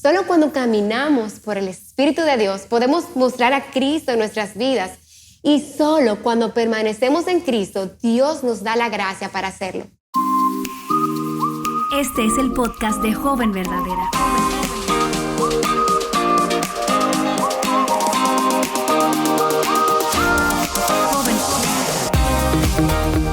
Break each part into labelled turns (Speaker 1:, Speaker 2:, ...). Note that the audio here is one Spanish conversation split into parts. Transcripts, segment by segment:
Speaker 1: Solo cuando caminamos por el Espíritu de Dios podemos mostrar a Cristo en nuestras vidas. Y solo cuando permanecemos en Cristo, Dios nos da la gracia para hacerlo.
Speaker 2: Este es el podcast de Joven Verdadera.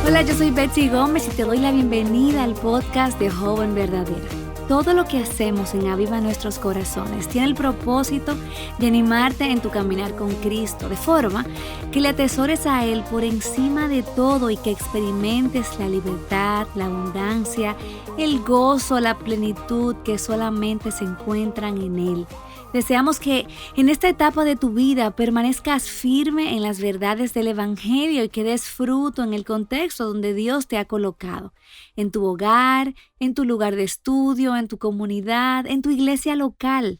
Speaker 2: Hola, yo soy Betsy Gómez y te doy la bienvenida al podcast de Joven Verdadera. Todo lo que hacemos en Aviva Nuestros Corazones tiene el propósito de animarte en tu caminar con Cristo, de forma que le atesores a Él por encima de todo y que experimentes la libertad, la abundancia, el gozo, la plenitud que solamente se encuentran en Él. Deseamos que en esta etapa de tu vida permanezcas firme en las verdades del Evangelio y que des fruto en el contexto donde Dios te ha colocado, en tu hogar, en tu lugar de estudio, en tu comunidad, en tu iglesia local.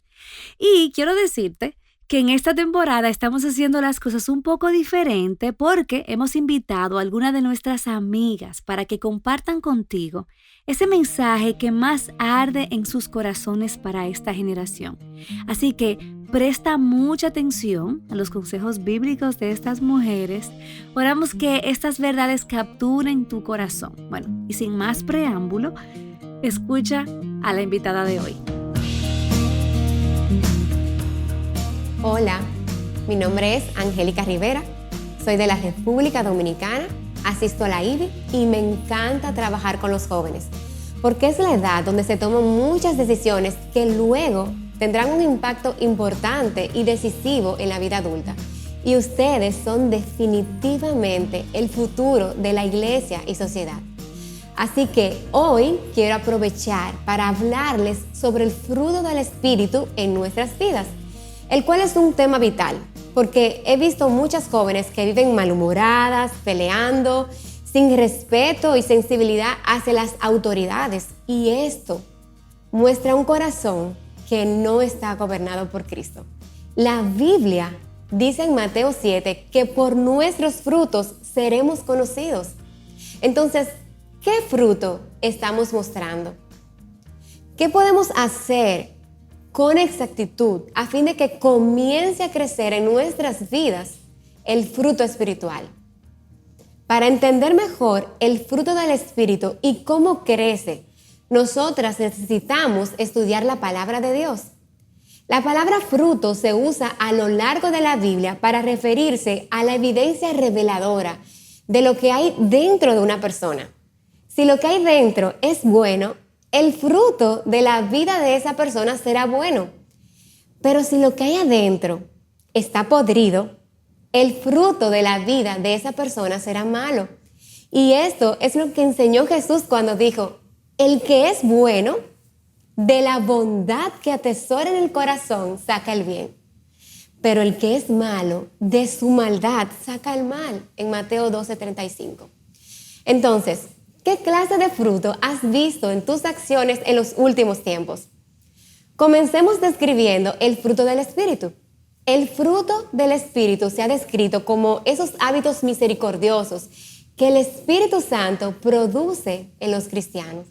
Speaker 2: Y quiero decirte que en esta temporada estamos haciendo las cosas un poco diferente porque hemos invitado a algunas de nuestras amigas para que compartan contigo ese mensaje que más arde en sus corazones para esta generación. Así que presta mucha atención a los consejos bíblicos de estas mujeres. Oramos que estas verdades capturen tu corazón. Bueno, y sin más preámbulo, escucha a la invitada de hoy.
Speaker 1: Hola, mi nombre es Angélica Rivera, soy de la República Dominicana, asisto a la IBI y me encanta trabajar con los jóvenes, porque es la edad donde se toman muchas decisiones que luego tendrán un impacto importante y decisivo en la vida adulta. Y ustedes son definitivamente el futuro de la iglesia y sociedad. Así que hoy quiero aprovechar para hablarles sobre el fruto del Espíritu en nuestras vidas, el cual es un tema vital, porque he visto muchas jóvenes que viven malhumoradas, peleando, sin respeto y sensibilidad hacia las autoridades. Y esto muestra un corazón que no está gobernado por Cristo. La Biblia dice en Mateo 7 que por nuestros frutos seremos conocidos. Entonces, ¿qué fruto estamos mostrando? ¿Qué podemos hacer con exactitud a fin de que comience a crecer en nuestras vidas el fruto espiritual? Para entender mejor el fruto del Espíritu y cómo crece, nosotras necesitamos estudiar la palabra de Dios. La palabra fruto se usa a lo largo de la Biblia para referirse a la evidencia reveladora de lo que hay dentro de una persona. Si lo que hay dentro es bueno, el fruto de la vida de esa persona será bueno. Pero si lo que hay adentro está podrido, el fruto de la vida de esa persona será malo. Y esto es lo que enseñó Jesús cuando dijo: el que es bueno, de la bondad que atesora en el corazón, saca el bien. Pero el que es malo, de su maldad, saca el mal, en Mateo 12:35. Entonces, ¿qué clase de fruto has visto en tus acciones en los últimos tiempos? Comencemos describiendo el fruto del Espíritu. El fruto del Espíritu se ha descrito como esos hábitos misericordiosos que el Espíritu Santo produce en los cristianos.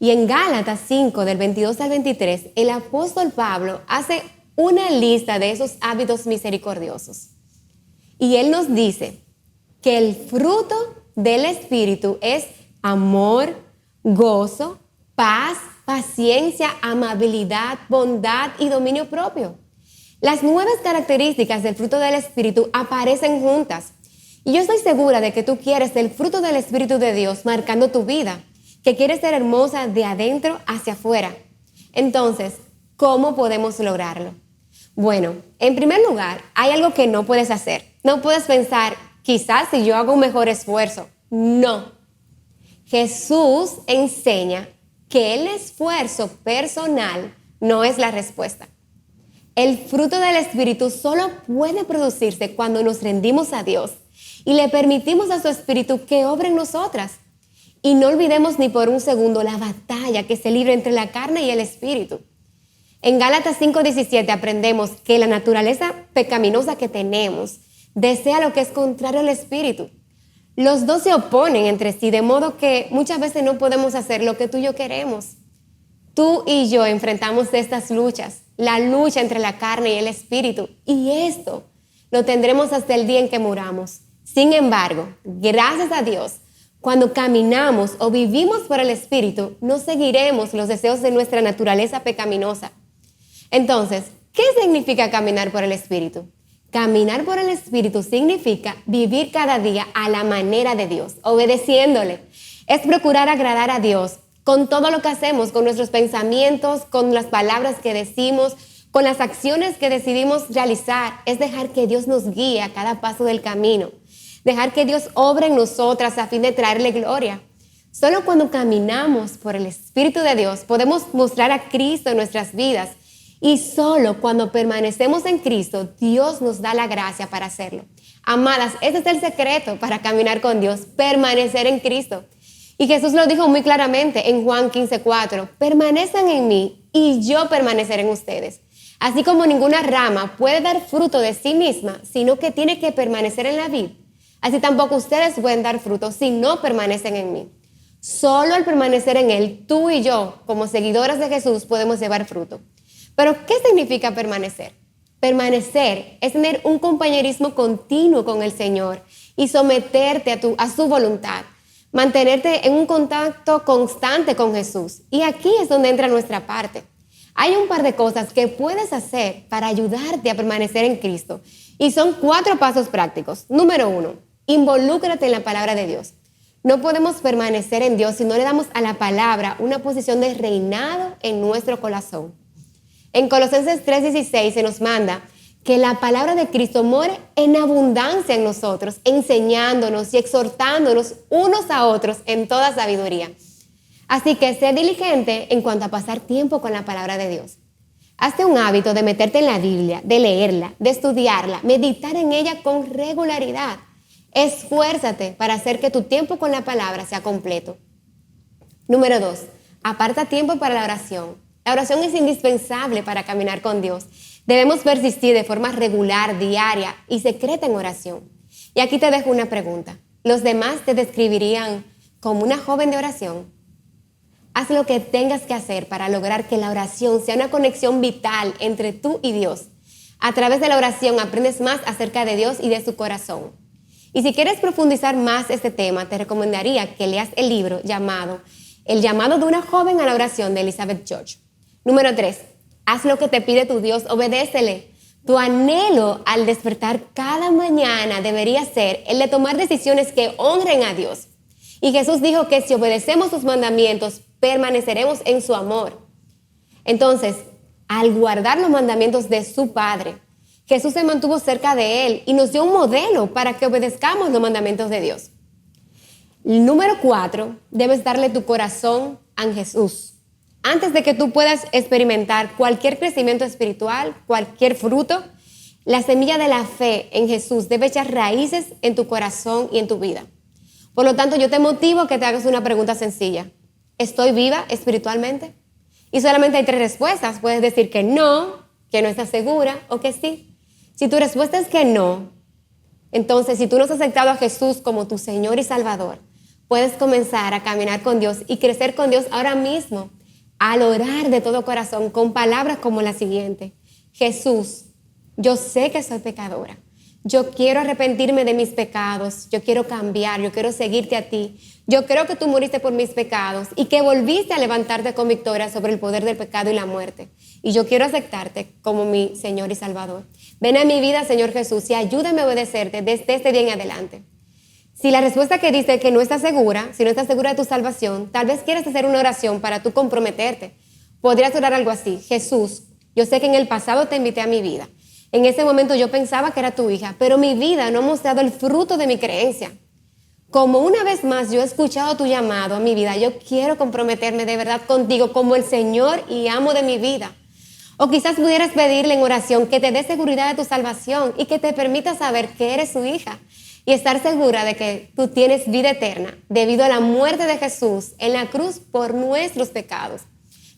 Speaker 1: Y en Gálatas 5, del 22 al 23, el apóstol Pablo hace una lista de esos hábitos misericordiosos. Y él nos dice que el fruto del Espíritu es amor, gozo, paz, paciencia, amabilidad, bondad y dominio propio. Las nuevas características del fruto del Espíritu aparecen juntas. Y yo estoy segura de que tú quieres el fruto del Espíritu de Dios marcando tu vida, que quieres ser hermosa de adentro hacia afuera. Entonces, ¿cómo podemos lograrlo? Bueno, en primer lugar, hay algo que no puedes hacer. No puedes pensar, quizás si yo hago un mejor esfuerzo. No. Jesús enseña que el esfuerzo personal no es la respuesta. El fruto del Espíritu solo puede producirse cuando nos rendimos a Dios y le permitimos a su Espíritu que obre en nosotras. Y no olvidemos ni por un segundo la batalla que se libra entre la carne y el Espíritu. En Gálatas 5:17 aprendemos que la naturaleza pecaminosa que tenemos desea lo que es contrario al Espíritu. Los dos se oponen entre sí, de modo que muchas veces no podemos hacer lo que tú y yo queremos. Tú y yo enfrentamos estas luchas, la lucha entre la carne y el espíritu, y esto lo tendremos hasta el día en que muramos. Sin embargo, gracias a Dios, cuando caminamos o vivimos por el espíritu, no seguiremos los deseos de nuestra naturaleza pecaminosa. Entonces, ¿qué significa caminar por el espíritu? Caminar por el espíritu significa vivir cada día a la manera de Dios, obedeciéndole. Es procurar agradar a Dios con todo lo que hacemos, con nuestros pensamientos, con las palabras que decimos, con las acciones que decidimos realizar. Es dejar que Dios nos guíe a cada paso del camino. Dejar que Dios obre en nosotras a fin de traerle gloria. Solo cuando caminamos por el Espíritu de Dios podemos mostrar a Cristo en nuestras vidas. Y solo cuando permanecemos en Cristo, Dios nos da la gracia para hacerlo. Amadas, ese es el secreto para caminar con Dios, permanecer en Cristo. Y Jesús lo dijo muy claramente en Juan 15:4, permanezcan en mí y yo permaneceré en ustedes. Así como ninguna rama puede dar fruto de sí misma, sino que tiene que permanecer en la vid, así tampoco ustedes pueden dar fruto si no permanecen en mí. Solo al permanecer en Él, tú y yo, como seguidoras de Jesús, podemos llevar fruto. Pero, ¿qué significa permanecer? Permanecer es tener un compañerismo continuo con el Señor y someterte a su voluntad. Mantenerte en un contacto constante con Jesús. Y aquí es donde entra nuestra parte. Hay un par de cosas que puedes hacer para ayudarte a permanecer en Cristo. Y son 4 pasos prácticos. Número 1, involúcrate en la palabra de Dios. No podemos permanecer en Dios si no le damos a la palabra una posición de reinado en nuestro corazón. En Colosenses 3:16 se nos manda que la palabra de Cristo more en abundancia en nosotros, enseñándonos y exhortándonos unos a otros en toda sabiduría. Así que sé diligente en cuanto a pasar tiempo con la palabra de Dios. Hazte un hábito de meterte en la Biblia, de leerla, de estudiarla, meditar en ella con regularidad. Esfuérzate para hacer que tu tiempo con la palabra sea completo. Número 2, aparta tiempo para la oración. La oración es indispensable para caminar con Dios. Debemos persistir de forma regular, diaria y secreta en oración. Y aquí te dejo una pregunta. ¿Los demás te describirían como una joven de oración? Haz lo que tengas que hacer para lograr que la oración sea una conexión vital entre tú y Dios. A través de la oración aprendes más acerca de Dios y de su corazón. Y si quieres profundizar más este tema, te recomendaría que leas el libro llamado El llamado de una joven a la oración de Elizabeth George. Número 3. Haz lo que te pide tu Dios, obedécele. Tu anhelo al despertar cada mañana debería ser el de tomar decisiones que honren a Dios. Y Jesús dijo que si obedecemos sus mandamientos, permaneceremos en su amor. Entonces, al guardar los mandamientos de su Padre, Jesús se mantuvo cerca de Él y nos dio un modelo para que obedezcamos los mandamientos de Dios. Número 4, debes darle tu corazón a Jesús. Antes de que tú puedas experimentar cualquier crecimiento espiritual, cualquier fruto, la semilla de la fe en Jesús debe echar raíces en tu corazón y en tu vida. Por lo tanto, yo te motivo a que te hagas una pregunta sencilla. ¿Estoy viva espiritualmente? Y solamente hay 3 respuestas. Puedes decir que no estás segura o que sí. Si tu respuesta es que no, entonces si tú no has aceptado a Jesús como tu Señor y Salvador, puedes comenzar a caminar con Dios y crecer con Dios ahora mismo. Al orar de todo corazón con palabras como la siguiente: Jesús, yo sé que soy pecadora. Yo quiero arrepentirme de mis pecados. Yo quiero cambiar. Yo quiero seguirte a ti. Yo creo que tú moriste por mis pecados y que volviste a levantarte con victoria sobre el poder del pecado y la muerte. Y yo quiero aceptarte como mi Señor y Salvador. Ven a mi vida, Señor Jesús, y ayúdame a obedecerte desde este día en adelante. Si la respuesta que dice que no estás segura, si no estás segura de tu salvación, tal vez quieras hacer una oración para tú comprometerte. Podrías orar algo así: Jesús, yo sé que en el pasado te invité a mi vida. En ese momento yo pensaba que era tu hija, pero mi vida no ha mostrado el fruto de mi creencia. Como una vez más yo he escuchado tu llamado a mi vida, yo quiero comprometerme de verdad contigo como el Señor y amo de mi vida. O quizás pudieras pedirle en oración que te dé seguridad de tu salvación y que te permita saber que eres su hija. Y estar segura de que tú tienes vida eterna debido a la muerte de Jesús en la cruz por nuestros pecados.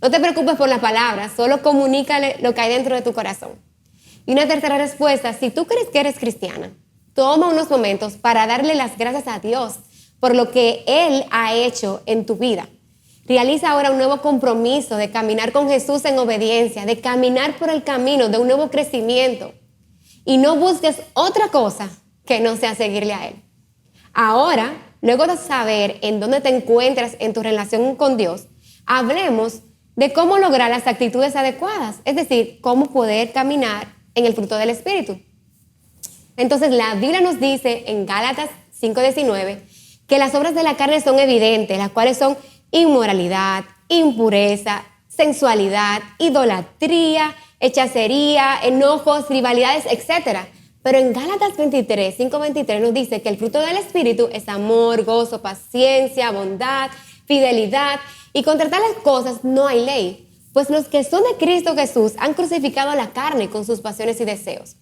Speaker 1: No te preocupes por las palabras, solo comunícale lo que hay dentro de tu corazón. Y una tercera respuesta: si tú crees que eres cristiana, toma unos momentos para darle las gracias a Dios por lo que Él ha hecho en tu vida. Realiza ahora un nuevo compromiso de caminar con Jesús en obediencia, de caminar por el camino de un nuevo crecimiento. Y no busques otra cosa que no sea seguirle a Él. Ahora, luego de saber en dónde te encuentras en tu relación con Dios, hablemos de cómo lograr las actitudes adecuadas, es decir, cómo poder caminar en el fruto del Espíritu. Entonces, la Biblia nos dice en Gálatas 5:19 que las obras de la carne son evidentes, las cuales son inmoralidad, impureza, sensualidad, idolatría, hechicería, enojos, rivalidades, etc. Pero en Gálatas 5:23 nos dice que el fruto del Espíritu es amor, gozo, paciencia, bondad, fidelidad, y contra tales cosas no hay ley, pues los que son de Cristo Jesús han crucificado la carne con sus pasiones y deseos.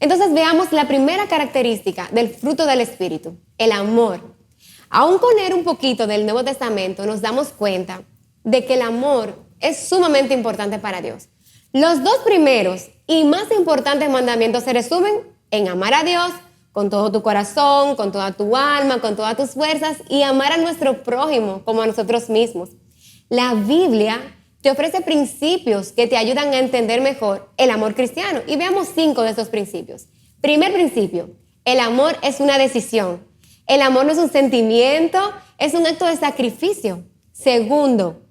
Speaker 1: Entonces veamos la primera característica del fruto del Espíritu, el amor. Aún con leer un poquito del Nuevo Testamento nos damos cuenta de que el amor es sumamente importante para Dios. Los dos primeros y más importantes mandamientos se resumen en amar a Dios con todo tu corazón, con toda tu alma, con todas tus fuerzas, y amar a nuestro prójimo como a nosotros mismos. La Biblia te ofrece principios que te ayudan a entender mejor el amor cristiano. Y veamos 5 de esos principios. Primer principio, el amor es una decisión. El amor no es un sentimiento, es un acto de sacrificio. Segundo,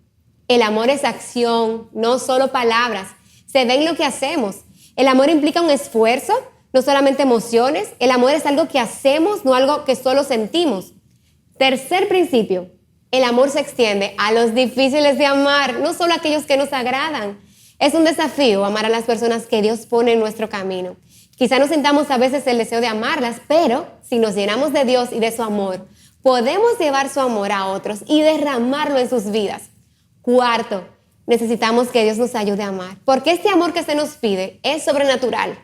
Speaker 1: el amor es acción, no solo palabras. Se ve en lo que hacemos. El amor implica un esfuerzo, no solamente emociones. El amor es algo que hacemos, no algo que solo sentimos. Tercer principio, el amor se extiende a los difíciles de amar, no solo a aquellos que nos agradan. Es un desafío amar a las personas que Dios pone en nuestro camino. Quizá no sintamos a veces el deseo de amarlas, pero si nos llenamos de Dios y de su amor, podemos llevar su amor a otros y derramarlo en sus vidas. Cuarto, necesitamos que Dios nos ayude a amar, porque este amor que se nos pide es sobrenatural.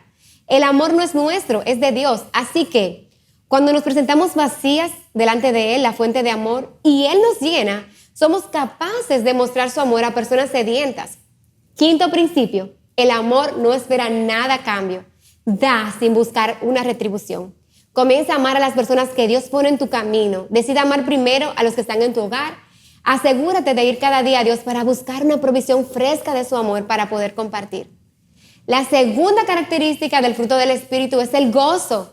Speaker 1: El amor no es nuestro, es de Dios. Así que cuando nos presentamos vacías delante de Él, la fuente de amor, y Él nos llena, somos capaces de mostrar su amor a personas sedientas. Quinto principio, el amor no espera nada a cambio. Da sin buscar una retribución. Comienza a amar a las personas que Dios pone en tu camino. Decide amar primero a los que están en tu hogar. Asegúrate de ir cada día a Dios para buscar una provisión fresca de su amor para poder compartir. La segunda característica del fruto del Espíritu es el gozo.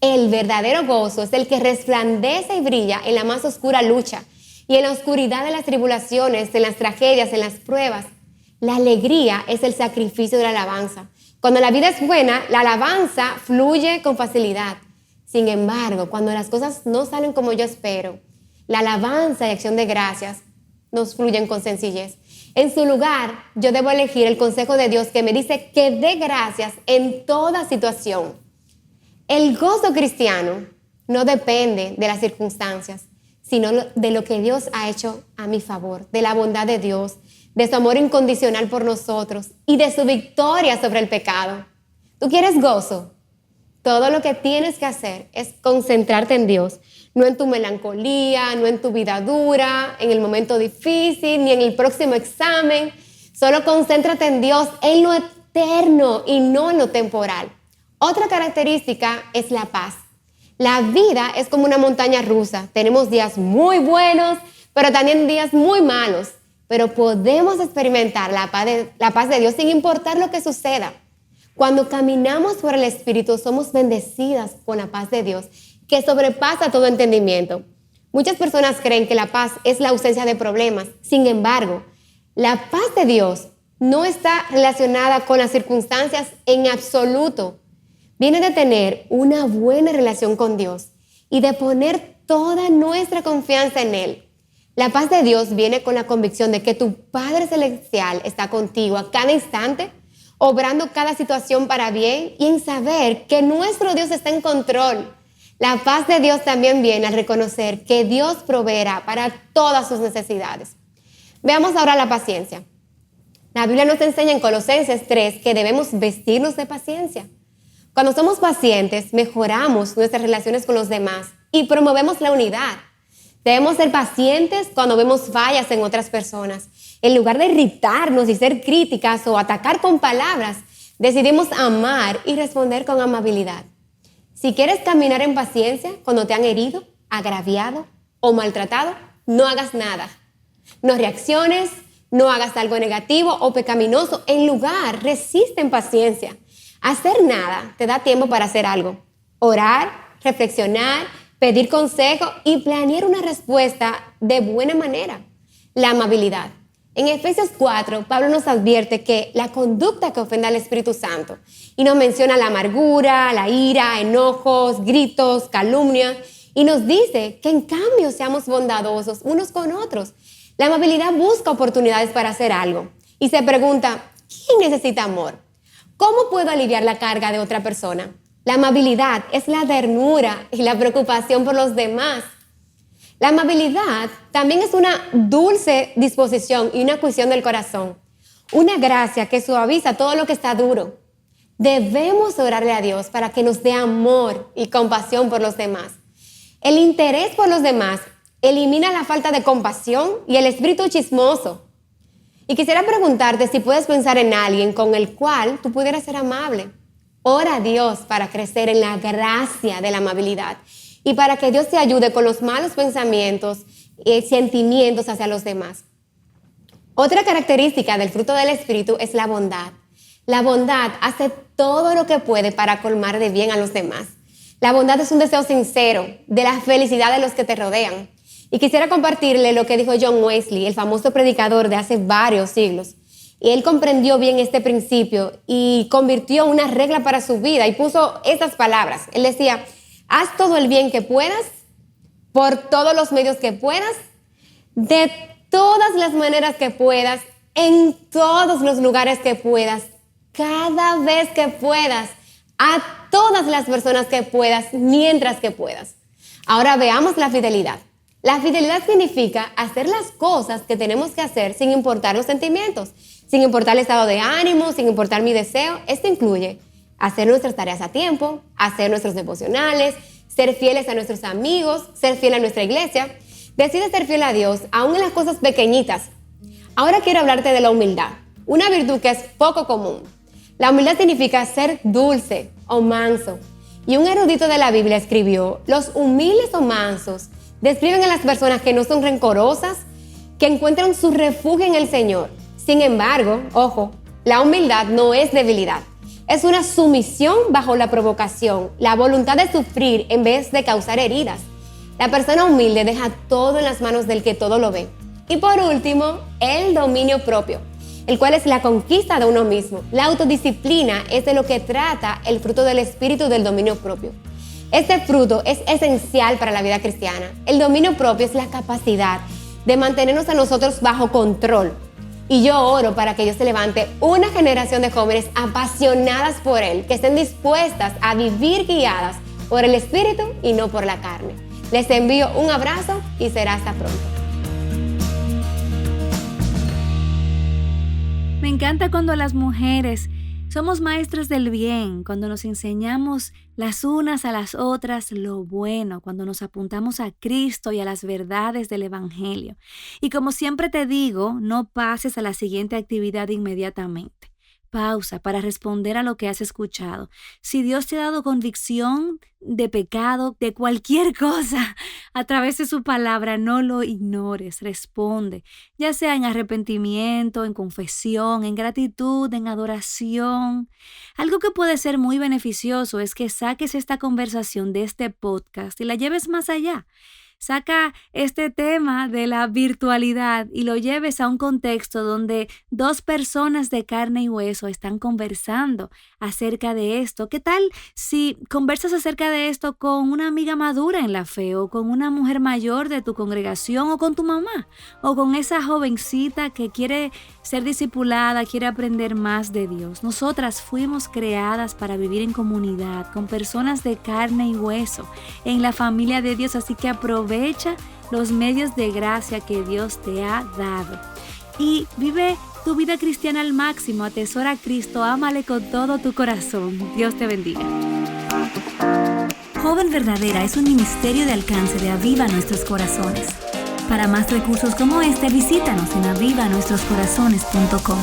Speaker 1: El verdadero gozo es el que resplandece y brilla en la más oscura lucha y en la oscuridad de las tribulaciones, en las tragedias, en las pruebas. La alegría es el sacrificio de la alabanza. Cuando la vida es buena, la alabanza fluye con facilidad. Sin embargo, cuando las cosas no salen como yo espero, la alabanza y acción de gracias nos fluyen con sencillez. En su lugar, yo debo elegir el consejo de Dios que me dice que dé gracias en toda situación. El gozo cristiano no depende de las circunstancias, sino de lo que Dios ha hecho a mi favor, de la bondad de Dios, de su amor incondicional por nosotros y de su victoria sobre el pecado. ¿Tú quieres gozo? Todo lo que tienes que hacer es concentrarte en Dios, no en tu melancolía, no en tu vida dura, en el momento difícil, ni en el próximo examen. Solo concéntrate en Dios, en lo eterno y no en lo temporal. Otra característica es la paz. La vida es como una montaña rusa. Tenemos días muy buenos, pero también días muy malos. Pero podemos experimentar la paz de Dios sin importar lo que suceda. Cuando caminamos por el Espíritu, somos bendecidas con la paz de Dios, que sobrepasa todo entendimiento. Muchas personas creen que la paz es la ausencia de problemas. Sin embargo, la paz de Dios no está relacionada con las circunstancias en absoluto. Viene de tener una buena relación con Dios y de poner toda nuestra confianza en Él. La paz de Dios viene con la convicción de que tu Padre Celestial está contigo a cada instante, obrando cada situación para bien, y en saber que nuestro Dios está en control. La paz de Dios también viene al reconocer que Dios proveerá para todas sus necesidades. Veamos ahora la paciencia. La Biblia nos enseña en Colosenses 3 que debemos vestirnos de paciencia. Cuando somos pacientes, mejoramos nuestras relaciones con los demás y promovemos la unidad. Debemos ser pacientes cuando vemos fallas en otras personas. En lugar de irritarnos y ser críticas o atacar con palabras, decidimos amar y responder con amabilidad. Si quieres caminar en paciencia cuando te han herido, agraviado o maltratado, no hagas nada. No reacciones, no hagas algo negativo o pecaminoso. En lugar, resiste en paciencia. Hacer nada te da tiempo para hacer algo. Orar, reflexionar, pedir consejo y planear una respuesta de buena manera. La amabilidad. En Efesios 4, Pablo nos advierte que la conducta que ofende al Espíritu Santo, y nos menciona la amargura, la ira, enojos, gritos, calumnias, y nos dice que en cambio seamos bondadosos unos con otros. La amabilidad busca oportunidades para hacer algo y se pregunta, ¿quién necesita amor? ¿Cómo puedo aliviar la carga de otra persona? La amabilidad es la ternura y la preocupación por los demás. La amabilidad también es una dulce disposición y una cuestión del corazón. Una gracia que suaviza todo lo que está duro. Debemos orarle a Dios para que nos dé amor y compasión por los demás. El interés por los demás elimina la falta de compasión y el espíritu chismoso. Y quisiera preguntarte si puedes pensar en alguien con el cual tú pudieras ser amable. Ora a Dios para crecer en la gracia de la amabilidad y para que Dios te ayude con los malos pensamientos y sentimientos hacia los demás. Otra característica del fruto del Espíritu es la bondad. La bondad hace todo lo que puede para colmar de bien a los demás. La bondad es un deseo sincero de la felicidad de los que te rodean. Y quisiera compartirle lo que dijo John Wesley, el famoso predicador de hace varios siglos. Y él comprendió bien este principio y convirtió una regla para su vida y puso estas palabras. Él decía, haz todo el bien que puedas, por todos los medios que puedas, de todas las maneras que puedas, en todos los lugares que puedas, cada vez que puedas, a todas las personas que puedas, mientras que puedas. Ahora veamos la fidelidad. La fidelidad significa hacer las cosas que tenemos que hacer sin importar los sentimientos, sin importar el estado de ánimo, sin importar mi deseo. Esto incluye hacer nuestras tareas a tiempo, hacer nuestros devocionales, ser fieles a nuestros amigos, ser fiel a nuestra iglesia. Decide ser fiel a Dios, aún en las cosas pequeñitas. Ahora quiero hablarte de la humildad, una virtud que es poco común. La humildad significa ser dulce o manso. Y un erudito de la Biblia escribió, los humildes o mansos describen a las personas que no son rencorosas, que encuentran su refugio en el Señor. Sin embargo, ojo, la humildad no es debilidad. Es una sumisión bajo la provocación, la voluntad de sufrir en vez de causar heridas. La persona humilde deja todo en las manos del que todo lo ve. Y por último, el dominio propio, el cual es la conquista de uno mismo. La autodisciplina es de lo que trata el fruto del espíritu del dominio propio. Este fruto es esencial para la vida cristiana. El dominio propio es la capacidad de mantenernos a nosotros bajo control. Y yo oro para que Dios se levante una generación de jóvenes apasionadas por Él, que estén dispuestas a vivir guiadas por el Espíritu y no por la carne. Les envío un abrazo y será hasta pronto.
Speaker 2: Me encanta cuando las mujeres somos maestras del bien, cuando nos enseñamos las unas a las otras lo bueno, cuando nos apuntamos a Cristo y a las verdades del Evangelio. Y como siempre te digo, no pases a la siguiente actividad inmediatamente. Pausa para responder a lo que has escuchado. Si Dios te ha dado convicción de pecado, de cualquier cosa, a través de su palabra, no lo ignores, responde, ya sea en arrepentimiento, en confesión, en gratitud, en adoración. Algo que puede ser muy beneficioso es que saques esta conversación de este podcast y la lleves más allá. Saca este tema de la virtualidad y lo lleves a un contexto donde dos personas de carne y hueso están conversando acerca de esto. ¿Qué tal si conversas acerca de esto con una amiga madura en la fe o con una mujer mayor de tu congregación o con tu mamá o con esa jovencita que quiere ser discipulada, quiere aprender más de Dios? Nosotras fuimos creadas para vivir en comunidad con personas de carne y hueso en la familia de Dios, así que aprovecha los medios de gracia que Dios te ha dado y vive tu vida cristiana al máximo. Atesora a Cristo, ámale con todo tu corazón. Dios te bendiga. Joven Verdadera es un ministerio de alcance de Aviva Nuestros Corazones. Para más recursos como este, visítanos en avivanuestroscorazones.com.